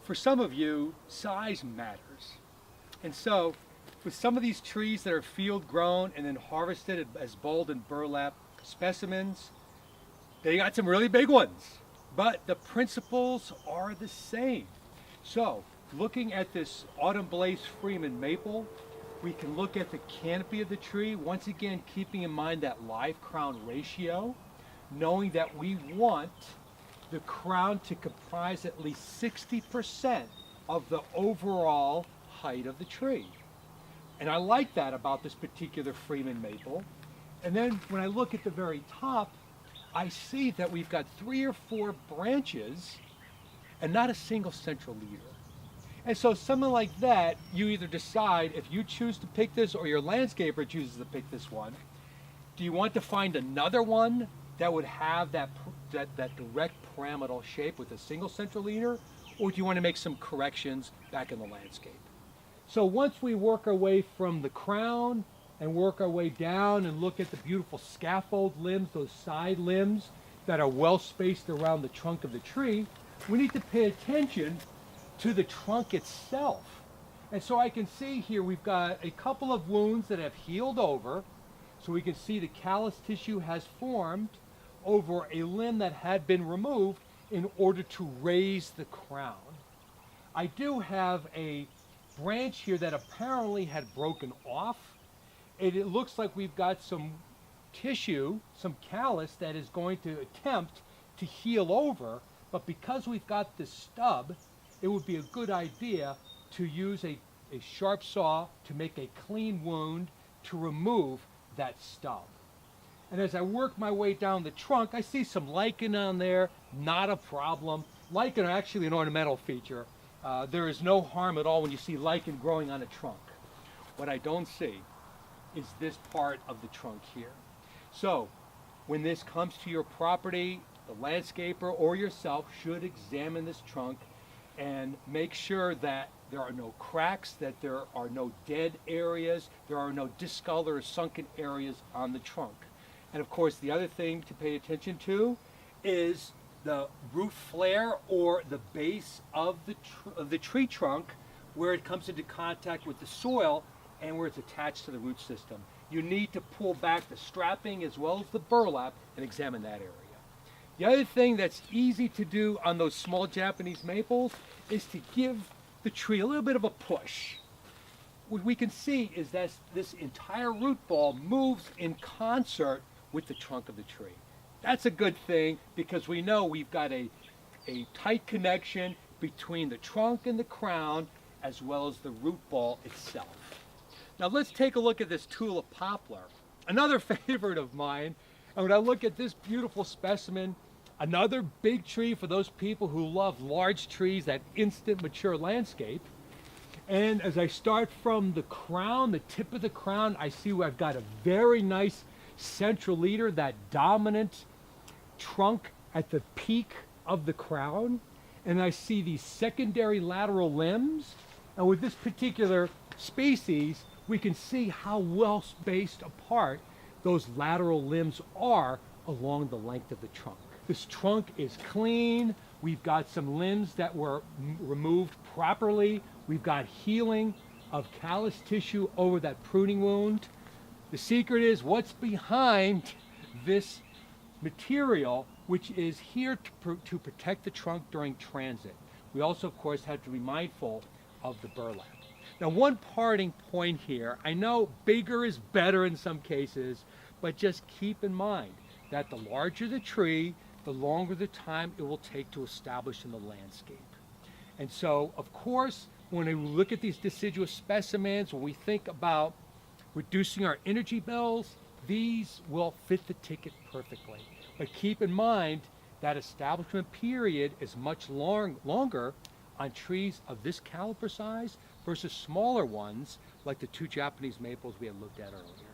For some of you, size matters. And so, with some of these trees that are field grown and then harvested as bolled and burlap specimens, they got some really big ones. But the principles are the same. So, looking at this Autumn Blaze Freeman maple, we can look at the canopy of the tree, once again keeping in mind that live crown ratio, knowing that we want the crown to comprise at least 60% of the overall height of the tree. And I like that about this particular Freeman maple. And then when I look at the very top, I see that we've got 3 or 4 branches and not a single central leader. And so something like that, you either decide if you choose to pick this or your landscaper chooses to pick this one. Do you want to find another one that would have that direct pyramidal shape with a single central leader, or do you want to make some corrections back in the landscape? So once we work our way from the crown and work our way down and look at the beautiful scaffold limbs, those side limbs that are well spaced around the trunk of the tree, we need to pay attention to the trunk itself. And so I can see here we've got a couple of wounds that have healed over, so we can see the callus tissue has formed over a limb that had been removed in order to raise the crown. I do have a branch here that apparently had broken off. It looks like we've got some tissue, some callus that is going to attempt to heal over, but because we've got this stub, it would be a good idea to use a sharp saw to make a clean wound to remove that stub. And as I work my way down the trunk, I see some lichen on there, not a problem. Lichen are actually an ornamental feature. There is no harm at all when you see lichen growing on a trunk. What I don't see is this part of the trunk here. So when this comes to your property, the landscaper or yourself should examine this trunk and make sure that there are no cracks, that there are no dead areas, there are no discolored or sunken areas on the trunk. And of course, the other thing to pay attention to is the root flare or the base of the tree trunk where it comes into contact with the soil and where it's attached to the root system. You need to pull back the strapping as well as the burlap and examine that area. The other thing that's easy to do on those small Japanese maples is to give the tree a little bit of a push. What we can see is that this entire root ball moves in concert with the trunk of the tree. That's a good thing because we know we've got a tight connection between the trunk and the crown as well as the root ball itself. Now let's take a look at this tulip poplar, another favorite of mine. And when I look at this beautiful specimen, another big tree for those people who love large trees, that instant mature landscape. And as I start from the crown, the tip of the crown, I see where I've got a very nice central leader, that dominant trunk at the peak of the crown. And I see these secondary lateral limbs. And with this particular species, we can see how well spaced apart those lateral limbs are along the length of the trunk. This trunk is clean. We've got some limbs that were removed properly. We've got healing of callus tissue over that pruning wound. The secret is what's behind this material, which is here to protect the trunk during transit. We also, of course, have to be mindful of the burlap. Now, one parting point here, I know bigger is better in some cases, but just keep in mind that the larger the tree, the longer the time it will take to establish in the landscape. And so, of course, when we look at these deciduous specimens, when we think about reducing our energy bills, these will fit the ticket perfectly. But keep in mind that establishment period is much longer on trees of this caliper size versus smaller ones like the 2 Japanese maples we had looked at earlier.